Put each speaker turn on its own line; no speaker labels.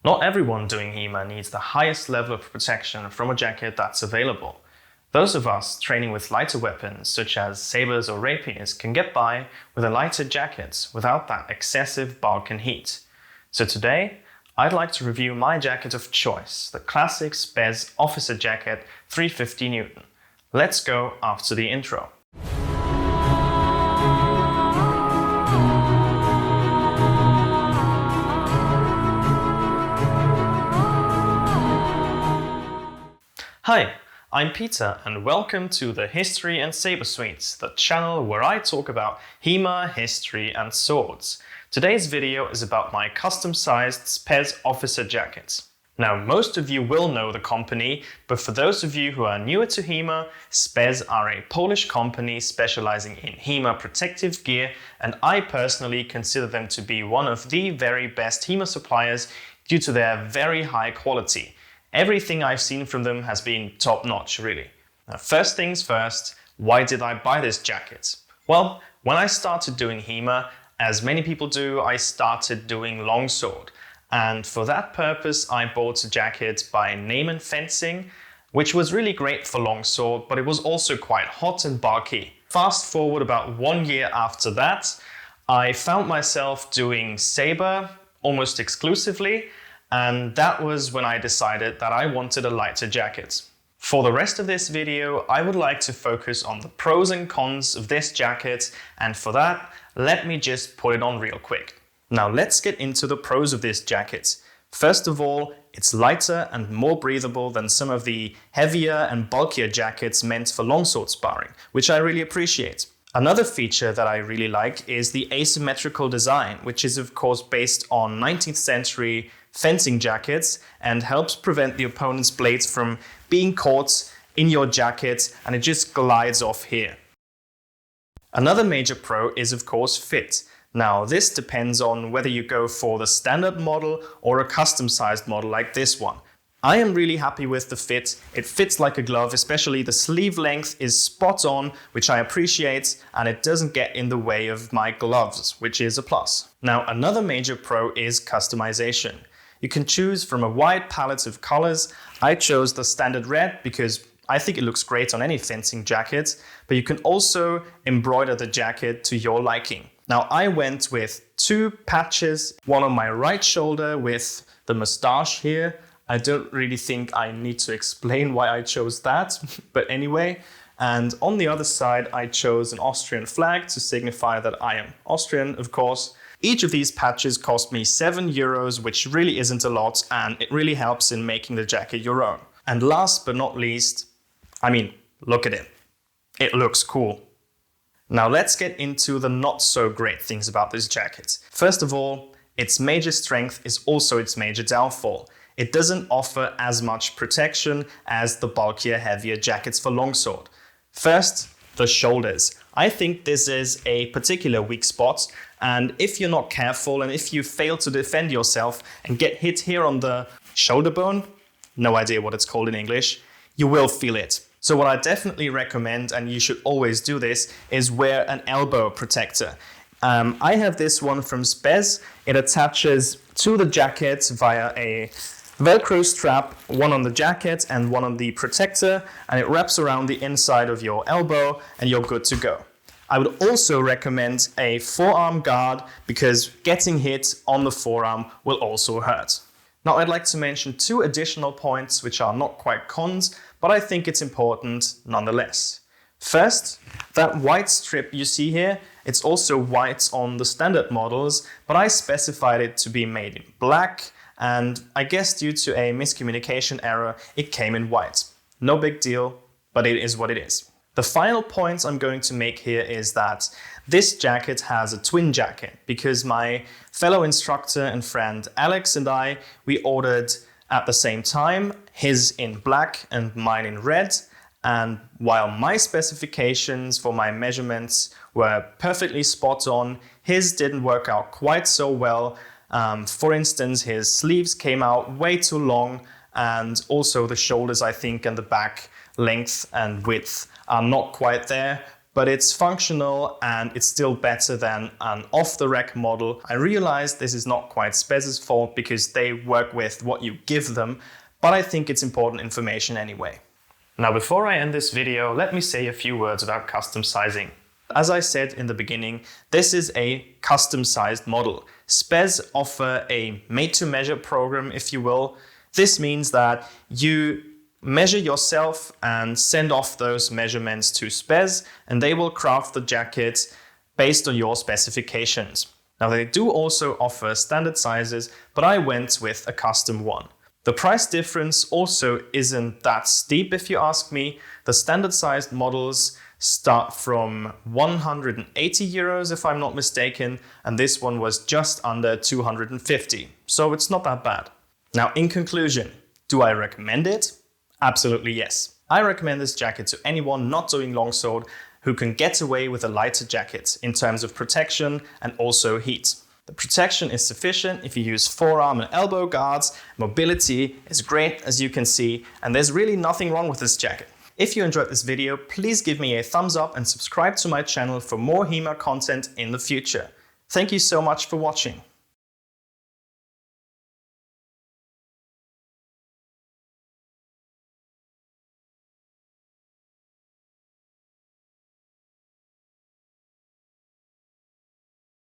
Not everyone doing HEMA needs the highest level of protection from a jacket that's available. Those of us training with lighter weapons, such as sabers or rapiers, can get by with a lighter jacket without that excessive bulk and heat. So today, I'd like to review my jacket of choice, the classic SPES Officer Jacket 350 Newton. Let's go after the intro. Hi, I'm Peter and welcome to the History and Sabre Suites, the channel where I talk about HEMA, history and swords. Today's video is about my custom-sized SPES officer jackets. Now, most of you will know the company, but for those of you who are newer to HEMA, SPES are a Polish company specializing in HEMA protective gear, and I personally consider them to be one of the very best HEMA suppliers due to their very high quality. Everything I've seen from them has been top-notch, really. Now, first things first, why did I buy this jacket? Well, when I started doing HEMA, as many people do, I started doing longsword. And for that purpose, I bought a jacket by Name & Fencing, which was really great for longsword, but it was also quite hot and bulky. Fast forward about 1 year after that, I found myself doing Sabre almost exclusively, and that was when I decided that I wanted a lighter jacket. For the rest of this video, I would like to focus on the pros and cons of this jacket, and for that, let me just put it on real quick. Now let's get into the pros of this jacket. First of all, it's lighter and more breathable than some of the heavier and bulkier jackets meant for longsword sparring, which I really appreciate. Another feature that I really like is the asymmetrical design, which is of course based on 19th century fencing jackets and helps prevent the opponent's blades from being caught in your jacket, and it just glides off here. Another major pro is of course fit. Now this depends on whether you go for the standard model or a custom-sized model like this one. I am really happy with the fit. It fits like a glove, especially the sleeve length is spot on, which I appreciate, and it doesn't get in the way of my gloves, which is a plus. Now another major pro is customization. You can choose from a wide palette of colors. I chose the standard red because I think it looks great on any fencing jacket, but you can also embroider the jacket to your liking. Now I went with 2 patches, one on my right shoulder with the mustache here. I don't really think I need to explain why I chose that, but anyway. And on the other side, I chose an Austrian flag to signify that I am Austrian, of course. Each of these patches cost me €7, which really isn't a lot, and it really helps in making the jacket your own. And last but not least, I mean, look at it. It looks cool. Now let's get into the not so great things about this jacket. First of all, its major strength is also its major downfall. It doesn't offer as much protection as the bulkier, heavier jackets for longsword. First, the shoulders. I think this is a particular weak spot, and if you're not careful and if you fail to defend yourself and get hit here on the shoulder bone, no idea what it's called in English, you will feel it. So what I definitely recommend, and you should always do this, is wear an elbow protector. I have this one from SPES. It attaches to the jacket via a Velcro strap, one on the jacket and one on the protector, and it wraps around the inside of your elbow and you're good to go. I would also recommend a forearm guard because getting hit on the forearm will also hurt. Now I'd like to mention 2 additional points which are not quite cons, but I think it's important nonetheless. First, that white strip you see here, it's also white on the standard models, but I specified it to be made in black, and I guess due to a miscommunication error, it came in white. No big deal, but it is what it is. The final point I'm going to make here is that this jacket has a twin jacket because my fellow instructor and friend Alex and I, we ordered at the same time, his in black and mine in red. And while my specifications for my measurements were perfectly spot on, his didn't work out quite so well. For instance, his sleeves came out way too long, and also the shoulders, I think, and the back length and width are not quite there. but it's functional and it's still better than an off-the-rack model. I realize this is not quite SPES's fault because they work with what you give them, but I think it's important information anyway. Now, before I end this video, let me say a few words about custom sizing. As I said in the beginning, this is a custom-sized model. SPES offer a made-to-measure program, if you will. This means that you measure yourself and send off those measurements to SPES, and they will craft the jacket based on your specifications. Now, they do also offer standard sizes, but I went with a custom one. The price difference also isn't that steep, if you ask me. The standard sized models start from 180 euros, if I'm not mistaken, and this one was just under 250. So it's not that bad. Now, in conclusion, do I recommend it? Absolutely yes. I recommend this jacket to anyone not doing longsword who can get away with a lighter jacket in terms of protection and also heat. The protection is sufficient if you use forearm and elbow guards. Mobility is great, as you can see, and there's really nothing wrong with this jacket. If you enjoyed this video, please give me a thumbs up and subscribe to my channel for more HEMA content in the future. Thank you so much for watching.